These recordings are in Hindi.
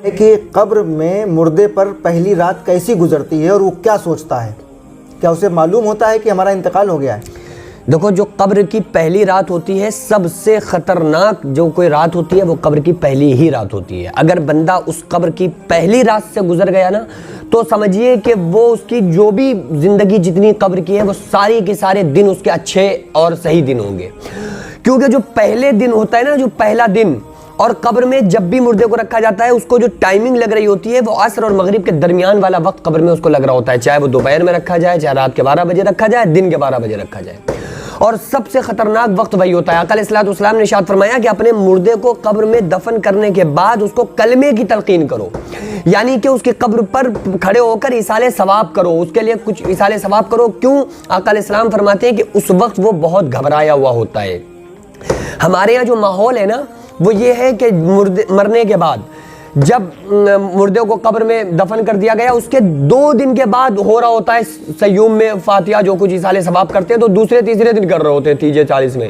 कि कब्र में मुर्दे पर पहली रात कैसी गुजरती है और वो क्या सोचता है? क्या उसे मालूम होता है कि हमारा इंतकाल हो गया है? देखो, जो कब्र की पहली रात होती है, सबसे ख़तरनाक जो कोई रात होती है वो कब्र की पहली ही रात होती है। अगर बंदा उस कब्र की पहली रात से गुजर गया ना, तो समझिए कि वो उसकी जो भी ज़िंदगी जितनी कब्र की है वो सारी के सारे दिन उसके अच्छे और सही दिन होंगे। क्योंकि जो पहले दिन होता है ना, जो पहला दिन, और कब्र में जब भी मुर्दे को रखा जाता है उसको जो टाइमिंग लग रही होती है वो असर और मगरिब के दरमियान वाला वक्त कब्र में उसको लग रहा होता है। चाहे वो दोपहर में रखा जाए, चाहे रात के 12 बजे रखा जाए, दिन के 12 बजे रखा जाए। और सबसे खतरनाक वक्त वही होता है। आका अलैहिस्सलाम ने इरशाद फरमाया कि अपने मुर्दे को कब्र में दफन करने के बाद उसको कलमे की तलकीन करो, यानी कि उसकी कब्र पर खड़े होकर इसाले सवाब करो, उसके लिए कुछ इसाले सवाब करो। क्यों? आका अलैहिस्सलाम फरमाते हैं कि उस वक्त वो बहुत घबराया हुआ होता है। हमारे यहाँ जो माहौल है ना, वो ये है कि मरने के बाद जब मुर्दे को कब्र में दफन कर दिया गया, उसके 2 दिन के बाद हो रहा होता है सयूम में फातिहा, जो कुछ इसाले सवाब करते हैं तो दूसरे तीसरे दिन कर रहे होते हैं, 30 में,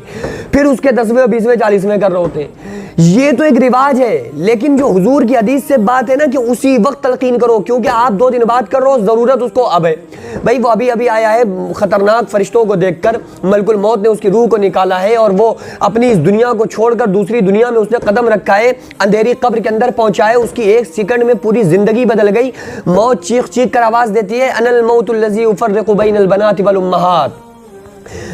फिर उसके 10वें और 20वें 40 में कर रहे होते हैं। ये तो एक रिवाज है, लेकिन जो हुजूर की हदीस से बात है ना कि उसी वक्त तलकीन करो, क्योंकि आप 2 दिन बाद कर रहे हो, जरूरत उसको अब है। भाई वो अभी अभी आया है, खतरनाक फरिश्तों को देखकर मलकुल मौत ने उसकी रूह को निकाला है और वो अपनी इस दुनिया को छोड़कर दूसरी दुनिया में उसने कदम रखा है, अंधेरी कब्र के अंदर पहुंचा है। उसकी 1 सेकंड में पूरी जिंदगी बदल गई। मौत चीख चीख कर आवाज देती है, अनल मौतुल लज़ी उफ़र्रिक़ु बैनल बनाति वल उम्महात,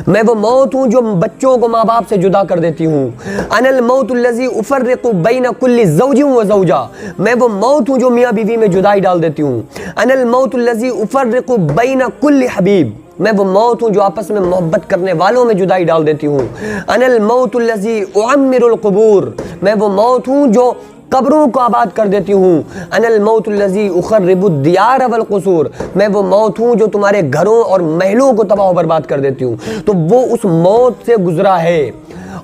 मैं वो मौत हूँ जो बच्चों को माँ बाप से जुदा कर देती हूँ। अनल मौतुल लज़ी उफ़र्रिक़ु बैन कुल्लि ज़ौजिन व ज़ौजा, मैं वो मौत हूँ जो मियाँ बीवी में जुदाई डाल देती हूँ। अनल मौतुल लज़ी उफ़र्रिक़ु बैन कुल्लि हबीब, मैं वो मौत हूँ जो आपस में मोहब्बत करने वालों में जुदाई डाल देती हूँ। अनल मौतुल लज़ी उअम्मिरुल क़ुबूर, मैं वो मौत हूँ जो कब्रों को आबाद कर देती हूँ। अनल मौतुल लज़ी उख़र्रिबुद दियार वल क़ुसूर, मैं वो मौत हूँ जो तुम्हारे घरों और महलों को तबाह बर्बाद कर देती हूँ। तो वो उस मौत से गुजरा है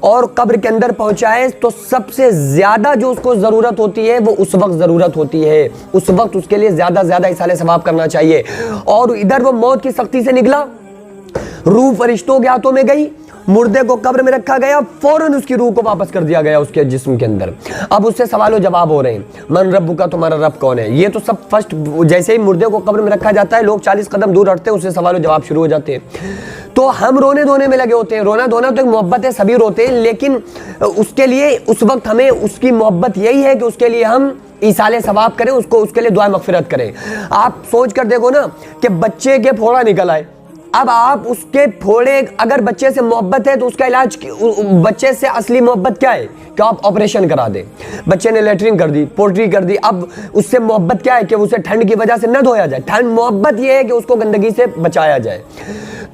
और कब्र के अंदर पहुंचा है, तो सबसे ज्यादा जो उसको जरूरत होती है वो उस वक्त जरूरत होती है। उस वक्त उसके लिए ज्यादा इसाले सवाब करना चाहिए। और इधर वो मौत की सख्ती से निकला, रूह फरिश्तों के हाथों में गई, मुर्दे को कब्र में रखा गया, फौरन उसकी रूह को वापस कर दिया गया उसके जिस्म के अंदर। अब उससे सवाल जवाब हो रहे हैं, मन रब्बुका, तुम्हारा रब कौन है? ये तो सब फर्स्ट, जैसे ही मुर्दे को कब्र में रखा जाता है लोग 40 कदम दूर हटते हैं, उससे सवाल जवाब शुरू हो जाते हैं। तो हम रोने धोने में लगे होते हैं। रोना धोना तो एक मोहब्बत है, सभी रोते हैं, लेकिन उसके लिए उस वक्त हमें उसकी मोहब्बत यही है कि उसके लिए हम इसाले सवाब करें, उसको उसके लिए दुआ मगफिरत करें। आप सोच कर देखो ना कि बच्चे के फोड़ा निकल आए, अब आप उसके फोड़े, अगर बच्चे से मोहब्बत है तो उसका इलाज, बच्चे से असली मोहब्बत क्या है कि आप ऑपरेशन करा दें। बच्चे ने लेटरिन कर दी, पोल्ट्री कर दी, अब उससे मोहब्बत क्या है कि उसे ठंड की वजह से न धोया जाए। ठंड मोहब्बत यह है कि उसको गंदगी से बचाया जाए।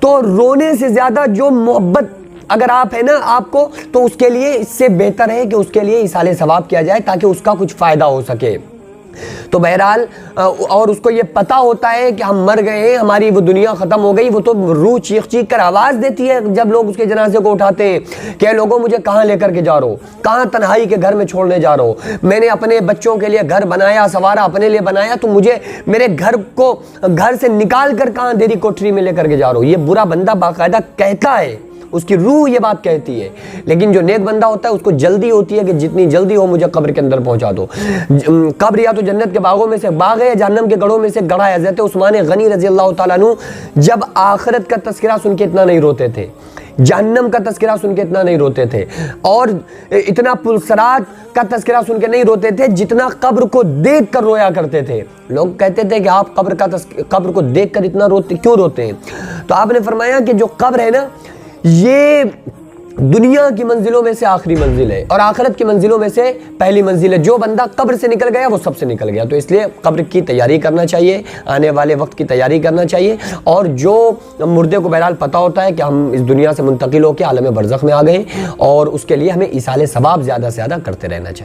तो रोने से ज्यादा जो मोहब्बत अगर आप है ना आपको, तो उसके लिए इससे बेहतर है कि उसके लिए इसाले सवाब किया जाए ताकि उसका कुछ फायदा हो सके। तो बहरहाल, और उसको ये पता होता है कि हम मर गए हैं, हमारी वो दुनिया खत्म हो गई। वो तो रूह चीख चीख कर आवाज देती है जब लोग उसके जनाजे को उठाते हैं कि लोगों मुझे कहाँ लेकर के जा रहे हो, कहाँ तन्हाई के घर में छोड़ने जा रहे हो? मैंने अपने बच्चों के लिए घर बनाया, सवारा अपने लिए बनाया, तो मुझे मेरे घर को घर से निकाल कर कहाँ अंधेरी कोठरी में लेकर के जा रहे हो? ये बुरा बंदा बाकायदा कहता है, उसकी रूह ये बात कहती है। लेकिन जो नेक बंदा होता है उसको जल्दी होती है कि जितनी जल्दी हो मुझे कब्र के अंदर पहुंचा दो। कब्र या तो जन्नत के बागों में से बाग है, जहन्नम के गढ़ों में से गढ़ा है। हज़रत उस्मान गनी रज़ी अल्लाह तआला अन्हु जब आखिरत का तज़किरा सुन के इतना नहीं रोते थे, जहन्नम का तज़किरा सुन के इतना नहीं रोते थे, और इतना पुलसरात का तज़किरा सुन के नहीं रोते थे जितना कब्र को देख कर रोया करते थे। लोग कहते थे कि आप कब्र को देख कर इतना क्यों रोते हैं? तो आपने फरमाया कि जो कब्र है ना, ये दुनिया की मंजिलों में से आखिरी मंजिल है और आखिरत की मंजिलों में से पहली मंजिल है। जो बंदा कब्र से निकल गया वो सबसे निकल गया। तो इसलिए कब्र की तैयारी करना चाहिए, आने वाले वक्त की तैयारी करना चाहिए। और जो मुर्दे को बहरहाल पता होता है कि हम इस दुनिया से मुंतकिल होकर आलम बरज़ख में आ गए, और उसके लिए हमें इसाले सवाब ज़्यादा से ज़्यादा करते रहना चाहिए।